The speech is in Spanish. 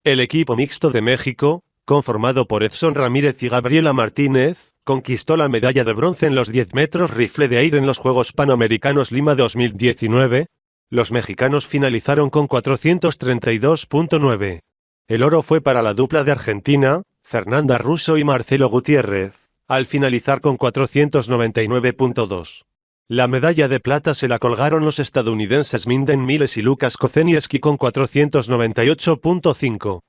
El equipo mixto de México, conformado por Edson Ramírez y Gabriela Martínez, conquistó la medalla de bronce en los 10 metros rifle de aire en los Juegos Panamericanos Lima 2019. Los mexicanos finalizaron con 432.9. El oro fue para la dupla de Argentina, Fernanda Russo y Marcelo Gutiérrez, al finalizar con 499.2. La medalla de plata se la colgaron los estadounidenses Minden Miles y Lucas Kozenieski con 498.5.